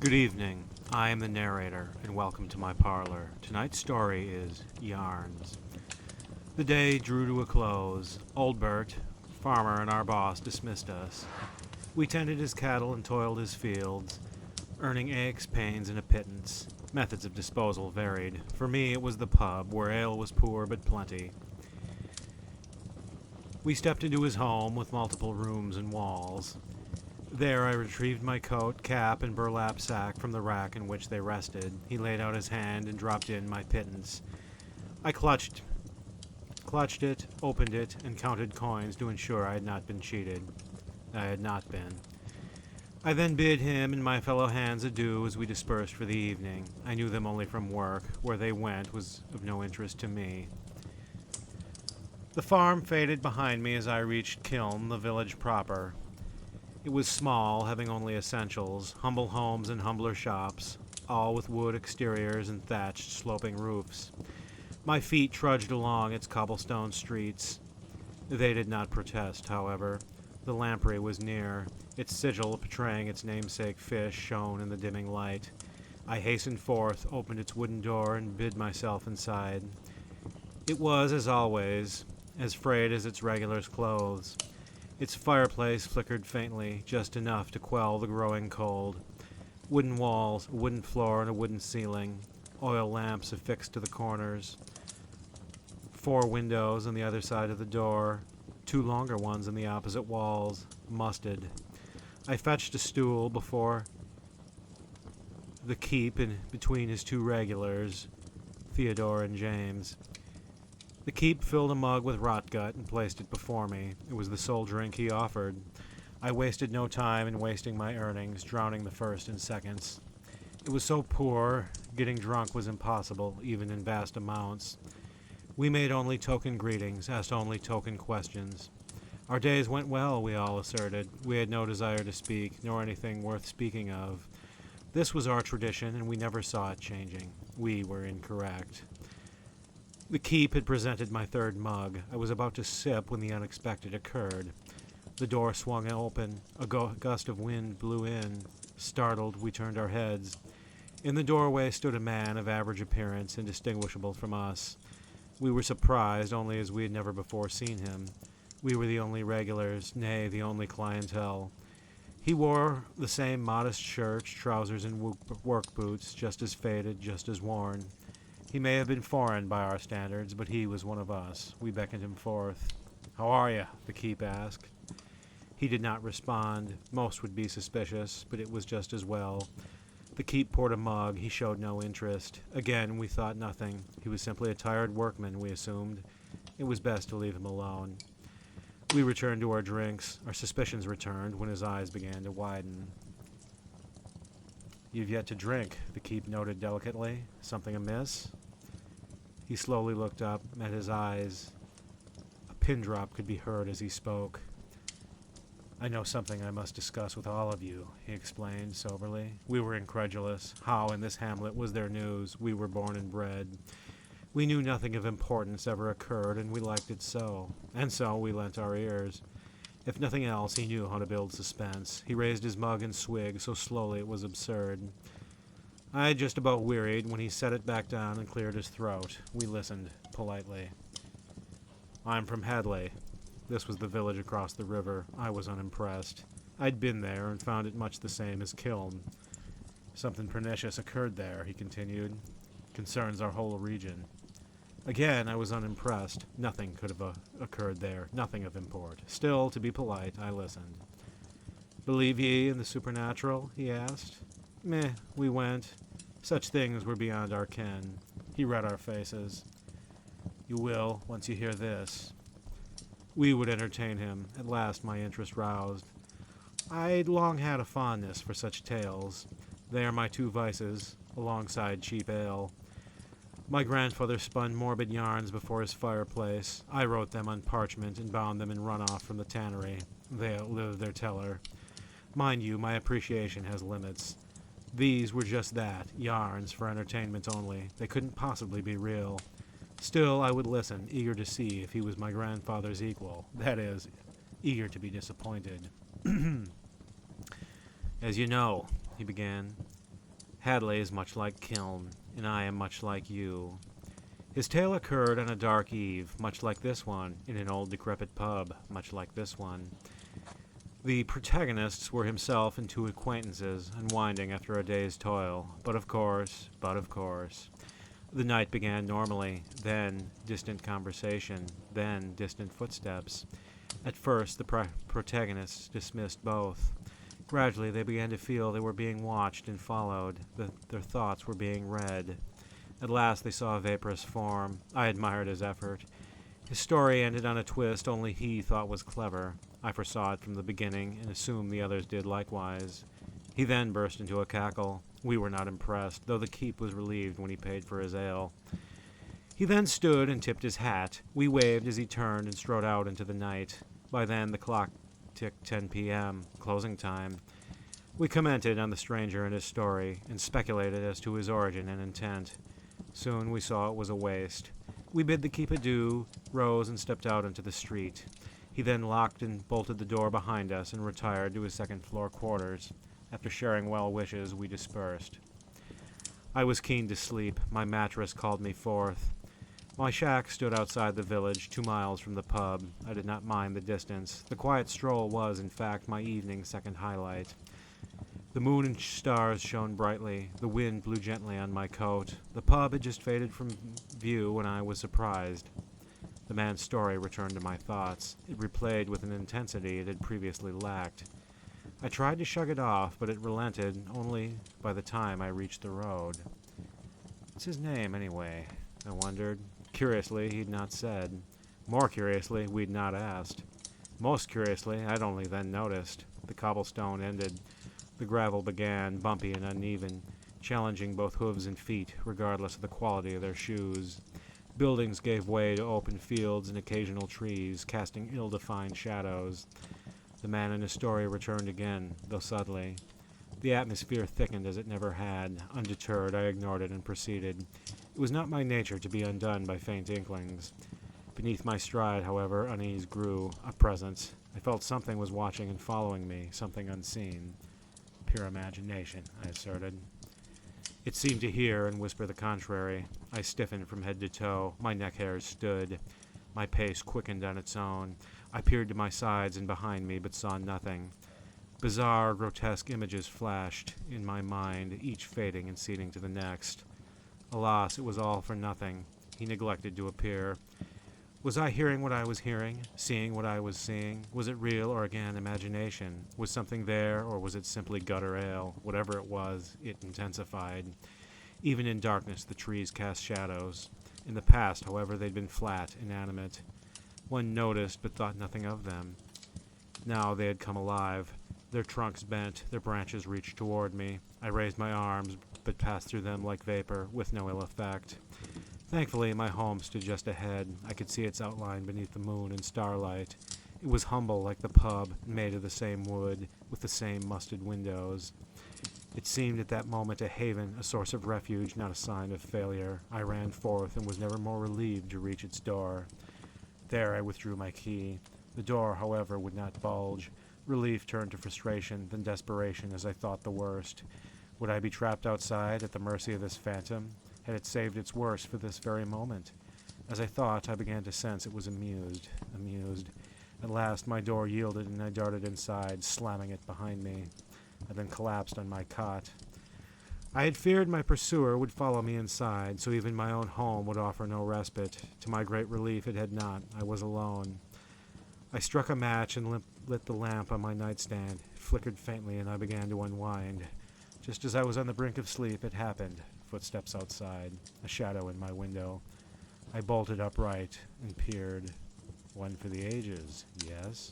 Good evening. I am the narrator, and welcome to my parlor. Tonight's story is Yarns. The day drew to a close. Old Bert, farmer, and our boss dismissed us. We tended his cattle and toiled his fields, earning aches, pains, and a pittance. Methods of disposal varied. For me, it was the pub, where ale was poor but plenty. We stepped into his home with multiple rooms and walls. There I retrieved my coat, cap, and burlap sack from the rack in which they rested. He laid out his hand and dropped in my pittance. I clutched it, opened it, and counted coins to ensure I had not been cheated. I had not been. I then bid him and my fellow hands adieu as we dispersed for the evening. I knew them only from work. Where they went was of no interest to me. The farm faded behind me as I reached Kiln, the village proper. It was small, having only essentials, humble homes and humbler shops, all with wood exteriors and thatched, sloping roofs. My feet trudged along its cobblestone streets. They did not protest, however. The lamprey was near. Its sigil, betraying its namesake fish, shone in the dimming light. I hastened forth, opened its wooden door, and bid myself inside. It was, as always, as frayed as its regulars' clothes. Its fireplace flickered faintly, just enough to quell the growing cold. Wooden walls, a wooden floor, and a wooden ceiling. Oil lamps affixed to the corners. 4 windows on the other side of the door. 2 longer ones in the opposite walls. Musted. I fetched a stool before the keep in between his 2 regulars, Theodore and James. The keep filled a mug with rotgut and placed it before me. It was the sole drink he offered. I wasted no time in wasting my earnings, drowning the first in seconds. It was so poor, getting drunk was impossible, even in vast amounts. We made only token greetings, asked only token questions. Our days went well, we all asserted. We had no desire to speak, nor anything worth speaking of. This was our tradition, and we never saw it changing. We were incorrect. The keep had presented my 3rd mug. I was about to sip when the unexpected occurred. The door swung open. A gust of wind blew in. Startled, we turned our heads. In the doorway stood a man of average appearance, indistinguishable from us. We were surprised only as we had never before seen him. We were the only regulars, nay, the only clientele. He wore the same modest shirt, trousers, and work boots, just as faded, just as worn. He may have been foreign by our standards, but he was one of us. We beckoned him forth. "How are you?" the keep asked. He did not respond. Most would be suspicious, but it was just as well. The keep poured a mug. He showed no interest. Again, we thought nothing. He was simply a tired workman, we assumed. It was best to leave him alone. We returned to our drinks. Our suspicions returned when his eyes began to widen. "You've yet to drink," the keep noted delicately. "Something amiss?" He slowly looked up, met his eyes. A pin drop could be heard as he spoke. "I know something I must discuss with all of you," he explained soberly. We were incredulous. How in this hamlet was there news? We were born and bred. We knew nothing of importance ever occurred, and we liked it so. And so we lent our ears. If nothing else, he knew how to build suspense. He raised his mug and swigged so slowly it was absurd. I had just about wearied when he set it back down and cleared his throat. We listened, politely. "I'm from Hadley." This was the village across the river. I was unimpressed. I'd been there and found it much the same as Kiln. "Something pernicious occurred there," he continued. "Concerns our whole region." Again, I was unimpressed. Nothing could have occurred there, nothing of import. Still, to be polite, I listened. "Believe ye in the supernatural?" he asked. "Meh," we went. Such things were beyond our ken. He read our faces. "You will, once you hear this." We would entertain him. At last my interest roused. I'd long had a fondness for such tales. They are my 2 vices, alongside cheap ale. My grandfather spun morbid yarns before his fireplace. I wrote them on parchment and bound them in runoff from the tannery. They outlived their teller. Mind you, my appreciation has limits. These were just that, yarns for entertainment only. They couldn't possibly be real. Still, I would listen, eager to see if he was my grandfather's equal. That is, eager to be disappointed. "As you know," he began, Hadley is much like Kiln, and I am much like you. His tale occurred on a dark eve, much like this one, in an old decrepit pub, much like this one. The protagonists were himself and two acquaintances, unwinding after a day's toil. But of course, the night began normally, then distant conversation, then distant footsteps. At first, the protagonists dismissed both. Gradually, they began to feel they were being watched and followed, that their thoughts were being read. At last, they saw a vaporous form. I admired his effort. His story ended on a twist only he thought was clever. I foresaw it from the beginning and assumed the others did likewise. He then burst into a cackle. We were not impressed, though the keep was relieved when he paid for his ale. He then stood and tipped his hat. We waved as he turned and strode out into the night. By then the clock ticked 10 p.m., closing time. We commented on the stranger and his story, and speculated as to his origin and intent. Soon we saw it was a waste. We bid the keep adieu, rose and stepped out into the street. He then locked and bolted the door behind us and retired to his second-floor quarters. After sharing well wishes, we dispersed. I was keen to sleep. My mattress called me forth. My shack stood outside the village, 2 miles from the pub. I did not mind the distance. The quiet stroll was, in fact, my evening's second highlight. The moon and stars shone brightly. The wind blew gently on my coat. The pub had just faded from view when I was surprised. The man's story returned to my thoughts. It replayed with an intensity it had previously lacked. I tried to shrug it off, but it relented only by the time I reached the road. What's his name, anyway? I wondered. Curiously, he'd not said. More curiously, we'd not asked. Most curiously, I'd only then noticed. The cobblestone ended. The gravel began, bumpy and uneven, challenging both hooves and feet, regardless of the quality of their shoes. Buildings gave way to open fields and occasional trees, casting ill-defined shadows. The man in his story returned again, though subtly. The atmosphere thickened as it never had. Undeterred, I ignored it and proceeded. It was not my nature to be undone by faint inklings. Beneath my stride, however, unease grew, a presence. I felt something was watching and following me, something unseen. Pure imagination, I asserted. It seemed to hear and whisper the contrary. I stiffened from head to toe. My neck hairs stood. My pace quickened on its own. I peered to my sides and behind me, but saw nothing. Bizarre, grotesque images flashed in my mind, each fading and ceding to the next. Alas, it was all for nothing. He neglected to appear. Was I hearing what I was hearing, seeing what I was seeing? Was it real or again imagination? Was something there, or was it simply gutter ale? Whatever it was, it intensified. Even in darkness, the trees cast shadows. In the past, however, they'd been flat, inanimate. One noticed, but thought nothing of them. Now they had come alive. Their trunks bent, their branches reached toward me. I raised my arms, but passed through them like vapor, with no ill effect. Thankfully, my home stood just ahead. I could see its outline beneath the moon and starlight. It was humble like the pub, made of the same wood, with the same musted windows. It seemed at that moment a haven, a source of refuge, not a sign of failure. I ran forth and was never more relieved to reach its door. There I withdrew my key. The door, however, would not bulge. Relief turned to frustration, then desperation as I thought the worst. Would I be trapped outside at the mercy of this phantom? Had it saved its worst for this very moment? As I thought, I began to sense it was amused. At last my door yielded and I darted inside, slamming it behind me. I then collapsed on my cot. I had feared my pursuer would follow me inside, so even my own home would offer no respite. To my great relief, it had not. I was alone. I struck a match and lit the lamp on my nightstand. It flickered faintly and I began to unwind. Just as I was on the brink of sleep, it happened. Footsteps outside, a shadow in my window. I bolted upright and peered. One for the ages, yes?